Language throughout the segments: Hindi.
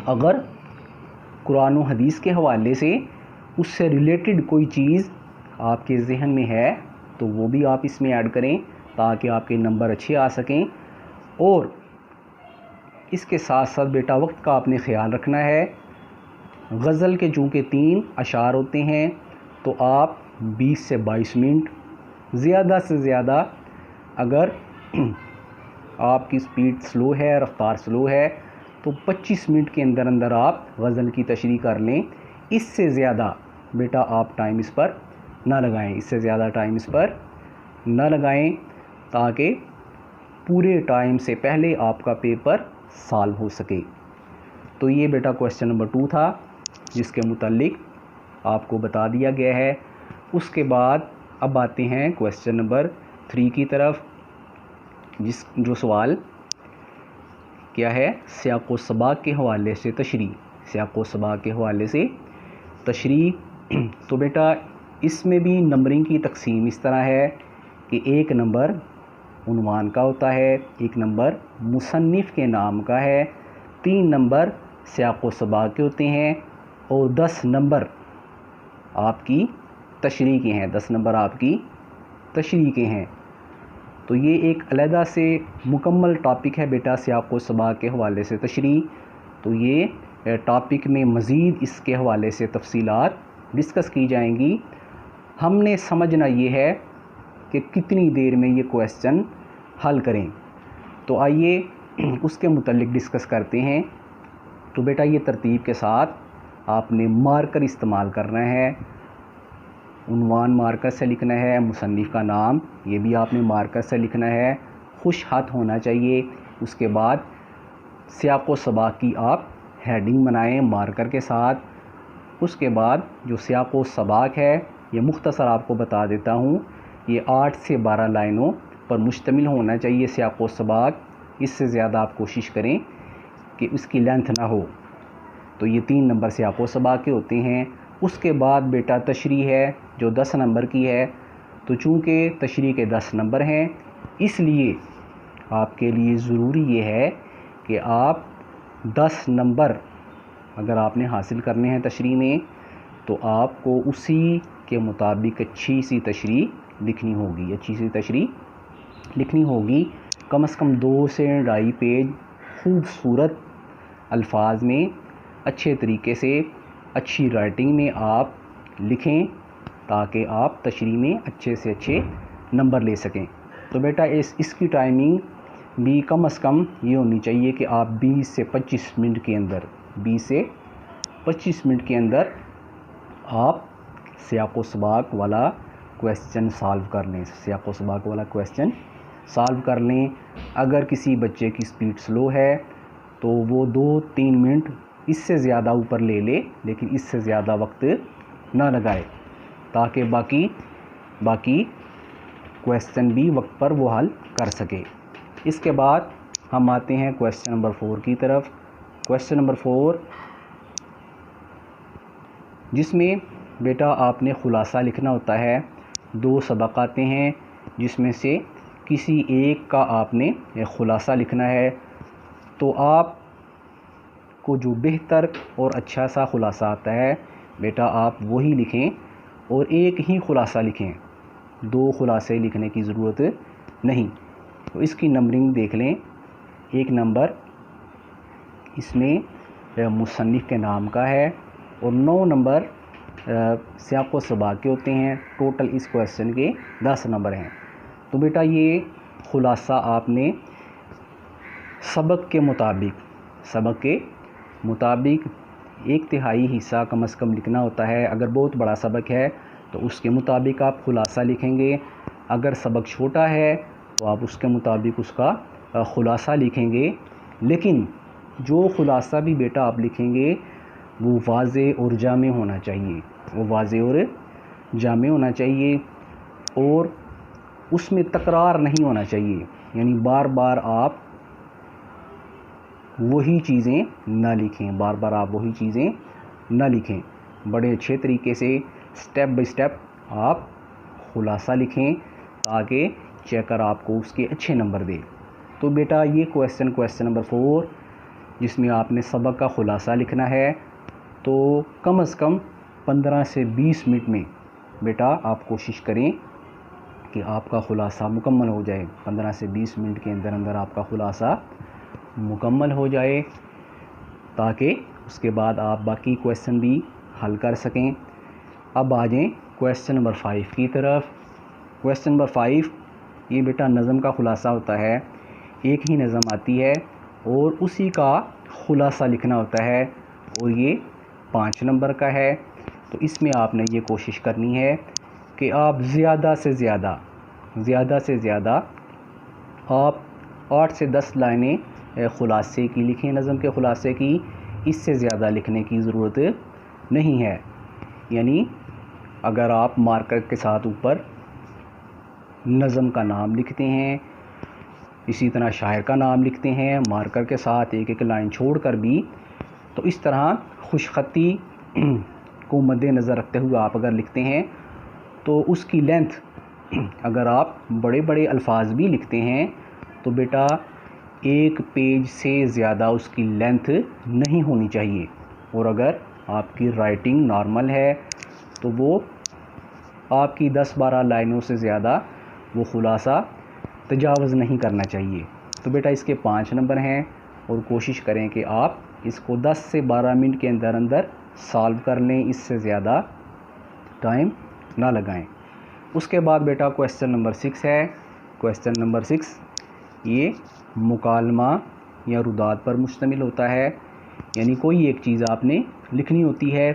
अगर कुरान व हदीस के हवाले से उससे रिलेटेड कोई चीज़ आपके जहन में है तो वो भी आप इसमें ऐड करें ताकि आपके नंबर अच्छे आ सकें। और इसके साथ साथ बेटा वक्त का आपने ख्याल रखना है। गज़ल के चूँकि 3 अशार होते हैं तो आप 20 से 22 मिनट, ज़्यादा से ज़्यादा अगर आपकी स्पीड स्लो है, रफ्तार स्लो है, तो 25 मिनट के अंदर अंदर आप गज़ल की तशरीह कर लें। इससे ज़्यादा बेटा आप टाइम इस पर ना लगाएं, इससे ज़्यादा टाइम इस पर ना लगाएं ताकि पूरे टाइम से पहले आपका पेपर सॉल्व हो सके। तो ये बेटा क्वेश्चन नंबर 2 था जिसके मुतालिक आपको बता दिया गया है। उसके बाद अब आते हैं क्वेश्चन नंबर 3 की तरफ, जो सवाल क्या है, सियाक़ो सबाक़ के हवाले से तशरीह, सियाक़ो सबाक़ के हवाले से तशरीह। तो बेटा इसमें भी नंबरिंग की तकसीम इस तरह है कि 1 नंबर उन्वान का होता है, 1 नंबर मुसन्निफ़ के नाम का है, 3 नंबर सियाक़ो सबाक़ के होते हैं और 10 नंबर आपकी तशरीह के हैं, 10 नंबर आपकी तशरीह के हैं। तो ये एक अलहदा से मुकम्मल टॉपिक है बेटा सियाक़ो सबाक़ के हवाले से तशरीह। तो ये टॉपिक में मज़ीद इसके हवाले से तफसीलात डिस्कस की जाएंगी। हमने समझना ये है कि कितनी देर में ये क्वेश्चन हल करें। तो आइए उसके मुतालिक डिस्कस करते हैं। तो बेटा ये तरतीब के साथ आपने मार्कर इस्तेमाल करना है। उन्वान मार्कर से लिखना है, मुसन्निफ़ का नाम ये भी आपने मार्कर से लिखना है, खुश हाथ होना चाहिए। उसके बाद सियाक़ो सबाक़ की आप हेडिंग बनाएं मार्कर के साथ। उसके बाद जो सियाक़ो सबाक़ है ये मुख्तसर आपको बता देता हूँ, ये 8 से 12 लाइनों पर मुश्तमिल होना चाहिए सियाक़ो सबाक़। इससे ज़्यादा आप कोशिश करें कि उसकी लेंथ ना हो। तो ये 3 नंबर सियाक़ो सबाक़ के होते हैं। उसके बाद बेटा तशरीह है जो 10 नंबर की है। तो चूँकि तशरीह के 10 नंबर हैं इसलिए आपके लिए ज़रूरी ये है कि आप 10 नंबर अगर आपने हासिल करने हैं तशरीह में तो आपको उसी के मुताबिक अच्छी सी तशरीह लिखनी होगी, अच्छी सी तशरीह लिखनी होगी। कम से कम 2 से 2.5 पेज खूबसूरत अल्फाज में अच्छे तरीके से अच्छी राइटिंग में आप लिखें ताकि आप तशरीह में अच्छे से अच्छे नंबर ले सकें। तो बेटा इसकी टाइमिंग भी कम से कम ये होनी चाहिए कि आप 20 से 25 मिनट के अंदर, 20 से 25 मिनट के अंदर आप सियाक़ो सबाक़ वाला क्वेश्चन सॉल्व कर लें, सियाक़ो सबाक़ वाला क्वेश्चन सॉल्व कर लें। अगर किसी बच्चे की स्पीड स्लो है तो वो 2-3 मिनट इससे ज़्यादा ऊपर ले ले, लेकिन इससे ज़्यादा वक्त ना लगाए ताकि बाकी क्वेश्चन भी वक्त पर वो हल कर सके। इसके बाद हम आते हैं क्वेश्चन नंबर 4 की तरफ। क्वेश्चन नंबर 4 जिसमें बेटा आपने ख़ुलासा लिखना होता है। 2 सबक आते हैं जिसमें से किसी एक का आपने ख़ुलासा लिखना है। तो आप को जो बेहतर और अच्छा सा ख़ुलासा आता है बेटा आप वही लिखें और एक ही ख़ुलासा लिखें, 2 ख़ुलासे लिखने की ज़रूरत नहीं। तो इसकी नंबरिंग देख लें। 1 नंबर इसमें मुसन्निफ़ के नाम का है और 9 नंबर सियाक़ो सबाक़ के होते हैं। टोटल इस क्वेश्चन के 10 नंबर हैं। तो बेटा ये ख़ुलासा आपने सबक के मुताबिक 1/3 हिस्सा कम से कम लिखना होता है। अगर बहुत बड़ा सबक है तो उसके मुताबिक आप ख़ुलासा लिखेंगे, अगर सबक छोटा है तो आप उसके मुताबिक उसका ख़ुलासा लिखेंगे। लेकिन जो ख़ुलासा भी बेटा आप लिखेंगे वो वाज़े और जामे होना चाहिए, वो वाज़े और जामे होना चाहिए और उसमें तकरार नहीं होना चाहिए, यानी बार बार आप वही चीज़ें ना लिखें, बार बार आप वही चीज़ें ना लिखें। बड़े अच्छे तरीके से स्टेप बाय स्टेप आप ख़ुलासा लिखें ताकि चेकर आपको उसके अच्छे नंबर दे। तो बेटा ये क्वेश्चन नंबर 4 जिसमें आपने सबक का ख़ुलासा लिखना है। तो कम से कम 15 से 20 मिनट में बेटा आप कोशिश करें कि आपका ख़ुलासा मुकम्मल हो जाए। 15 से 20 मिनट के अंदर अंदर आपका ख़ुलासा मुकम्मल हो जाए, ताकि उसके बाद आप बाकी क्वेश्चन भी हल कर सकें। अब आ जाएँ क्वेश्चन नंबर 5 की तरफ। क्वेश्चन नंबर 5 ये बेटा नज़म का ख़ुलासा होता है। एक ही नज़म आती है और उसी का ख़ुलासा लिखना होता है, और ये 5 नंबर का है। तो इसमें आपने ये कोशिश करनी है कि आप ज़्यादा से ज़्यादा आप 8 से 10 लाइनें ख़ुलासे की लिखें, नज़म के ख़ुलासे की। इससे ज़्यादा लिखने की ज़रूरत नहीं है। यानी अगर आप मार्कर के साथ ऊपर नज़म का नाम लिखते हैं, इसी तरह शायर का नाम लिखते हैं मार्कर के साथ एक एक लाइन छोड़कर भी, तो इस तरह खुशखती को मद्देनज़र रखते हुए आप अगर लिखते हैं तो उसकी लेंथ, अगर आप बड़े बड़े अल्फाज भी लिखते हैं तो बेटा 1 पेज से ज़्यादा उसकी लेंथ नहीं होनी चाहिए। और अगर आपकी राइटिंग नॉर्मल है तो वो आपकी 10-12 लाइनों से ज़्यादा वो ख़ुलासा तजावज़ नहीं करना चाहिए। तो बेटा इसके 5 नंबर हैं, और कोशिश करें कि आप इसको 10 से 12 मिनट के अंदर अंदर सॉल्व कर लें, इससे ज़्यादा टाइम ना लगाएं। उसके बाद बेटा क्वेश्चन नंबर 6 है। क्वेश्चन नंबर 6 ये मुकालमा या रुदात पर मुश्तमिल होता है। यानी कोई एक चीज़ आपने लिखनी होती है,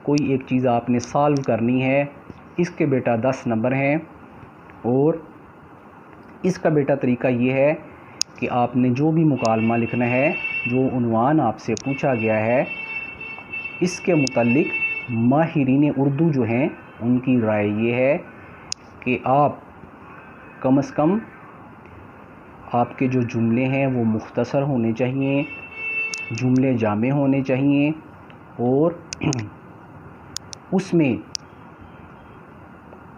कोई एक चीज़ आपने सॉल्व करनी है। इसके बेटा 10 नंबर हैं, और इसका बेटा तरीका ये है कि आपने जो भी मुकालमा लिखना है, जो उन्वान आपसे पूछा गया है, इसके मुताल्लिक माहिरीन उर्दू जो हैं उनकी राय ये है कि आप कम से कम आपके जो जुमले हैं वो मुख्तसर होने चाहिए, जुमले जामे होने चाहिए, और उसमें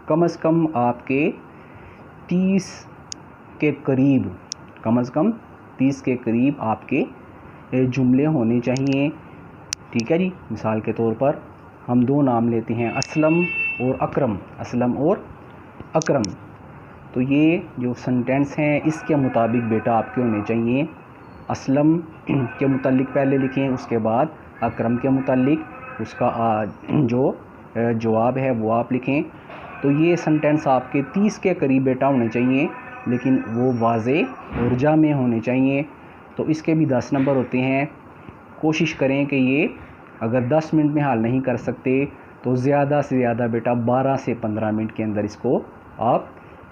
कम से कम आपके 30 के करीब, कम से कम 30 के करीब आपके जुमले होने चाहिए। ठीक है जी। मिसाल के तौर पर हम 2 नाम लेते हैं, असलम और अकरम। असलम और अकरम, तो ये जो सेंटेंस हैं इसके मुताबिक बेटा आपके होने चाहिए। असलम के मुतालिक पहले लिखें, उसके बाद अकरम के मुतालिक उसका जो जवाब है वो आप लिखें। तो ये सेंटेंस आपके 30 के करीब बेटा होने चाहिए, लेकिन वो वाज़े और जामे होने चाहिए। तो इसके भी 10 नंबर होते हैं। कोशिश करें कि ये अगर 10 मिनट में हल नहीं कर सकते तो ज़्यादा से ज़्यादा बेटा 12 से 15 मिनट के अंदर इसको आप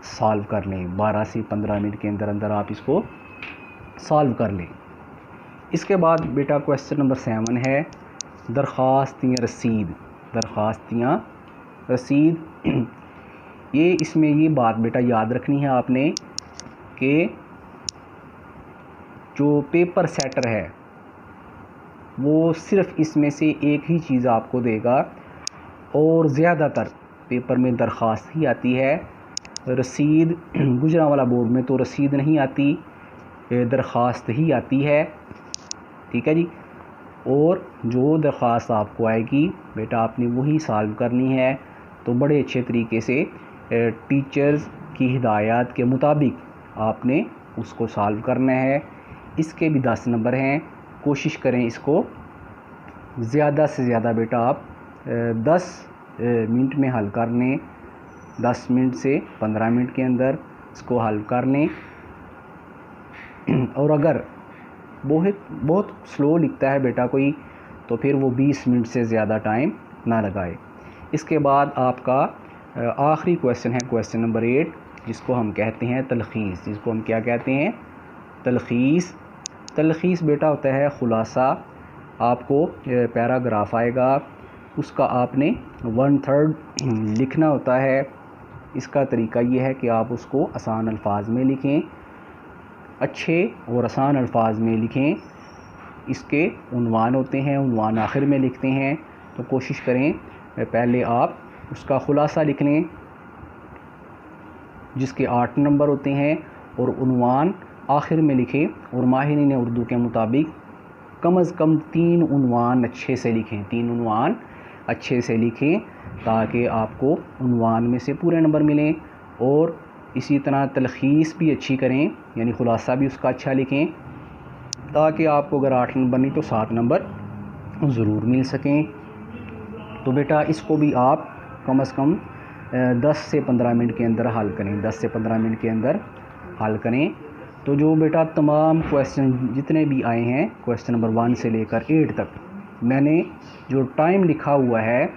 सॉल्व कर लें। 12 से 15 मिनट के अंदर अंदर आप इसको सॉल्व कर लें। इसके बाद बेटा क्वेश्चन नंबर 7 है, दरख्वास्त या रसीद। दरख्वास्त या रसीद, ये इसमें ये बात बेटा याद रखनी है आपने कि जो पेपर सेटर है वो सिर्फ़ इसमें से एक ही चीज़ आपको देगा, और ज़्यादातर पेपर में दरख्वास्त ही आती है। रसीद गुजरांवाला बोर्ड में तो रसीद नहीं आती, दरख्वास्त ही आती है। ठीक है जी। और जो दरख्वास्त आपको आएगी बेटा आपने वही सॉल्व करनी है। तो बड़े अच्छे तरीके से टीचर्स की हिदायत के मुताबिक आपने उसको सॉल्व करना है। इसके भी 10 नंबर हैं। कोशिश करें इसको ज़्यादा से ज़्यादा बेटा आप 10 मिनट में हल कर लें। 10 मिनट से 15 मिनट के अंदर इसको हल कर लें। और अगर बहुत स्लो लिखता है बेटा कोई, तो फिर वो 20 मिनट से ज़्यादा टाइम ना लगाए। इसके बाद आपका आखिरी क्वेश्चन है क्वेश्चन नंबर 8, जिसको हम कहते हैं तलखीस। जिसको हम क्या कहते हैं? तलखीस। तलखीस बेटा होता है ख़ुलासा। आपको पैराग्राफ आएगा, उसका आपने 1/3 लिखना होता है। इसका तरीका ये है कि आप उसको आसान अल्फाज में लिखें, अच्छे और आसान अल्फाज में लिखें। इसके उन्वान होते हैं, उन्वान आखिर में लिखते हैं। तो कोशिश करें पहले आप उसका ख़ुलासा लिख लें जिसके 8 नंबर होते हैं, और उन्वान आखिर में लिखें। और माहिरीन उर्दू के मुताबिक कम अज़ कम 3 उन्वान अच्छे से लिखें, 3 उन्वान अच्छे से लिखें ताकि आपको उन्वान में से पूरे नंबर मिलें। और इसी तरह तलख़ीस भी अच्छी करें, यानी ख़ुलासा भी उसका अच्छा लिखें ताकि आपको अगर 8 नंबर नहीं तो 7 नंबर ज़रूर मिल सकें। तो बेटा इसको भी आप कम से कम 10 से 15 मिनट के अंदर हल करें, 10 से 15 मिनट के अंदर हल करें। तो जो बेटा तमाम क्वेश्चन जितने भी आए हैं क्वेश्चन नंबर 1 से लेकर 8 तक, मैंने जो टाइम लिखा हुआ है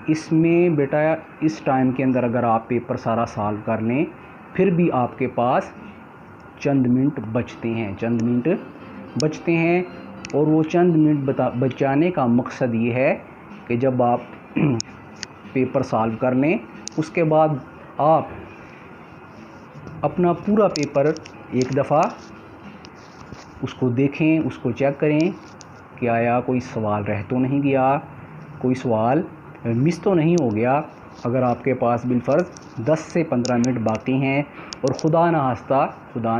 इसमें बेटा इस टाइम के अंदर अगर आप पेपर सारा सॉल्व कर लें फिर भी आपके पास चंद मिनट बचते हैं, चंद मिनट बचते हैं। और वो चंद मिनट बचाने का मकसद ये है कि जब आप पेपर सॉल्व कर लें उसके बाद आप अपना पूरा पेपर एक दफ़ा उसको देखें, उसको चेक करें कि आया कोई सवाल रह तो नहीं गया, कोई सवाल मिस तो नहीं हो गया। अगर आपके पास बिलफ़र्ज़ 10 से 15 मिनट बाकी हैं और खुदा न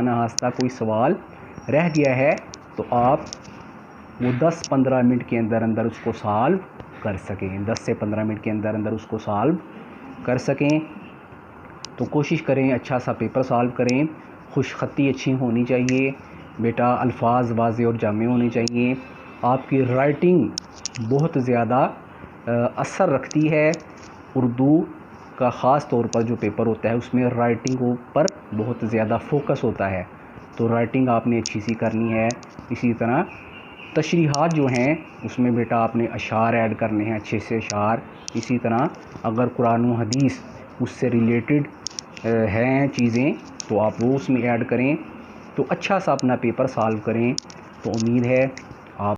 खास्ता कोई सवाल रह गया है तो आप वो 10-15 मिनट के अंदर उसको सॉल्व कर सकें, 10 से 15 मिनट के अंदर उसको सॉल्व कर सकें। तो कोशिश करें अच्छा सा पेपर सॉल्व करें। खुशख़ती अच्छी होनी चाहिए बेटा, अल्फाज वाज़े और जामे होने चाहिए। आपकी राइटिंग बहुत ज़्यादा असर रखती है। उर्दू का ख़ास तौर पर जो पेपर होता है उसमें राइटिंग पर बहुत ज़्यादा फोकस होता है, तो राइटिंग आपने अच्छी सी करनी है। इसी तरह तशरीहात जो हैं उसमें बेटा आपने अशार ऐड करने हैं, अच्छे से अशार। इसी तरह अगर कुरान व हदीस उससे रिलेटेड हैं चीज़ें तो आप वो उसमें ऐड करें। तो अच्छा सा अपना पेपर सॉल्व करें। तो उम्मीद है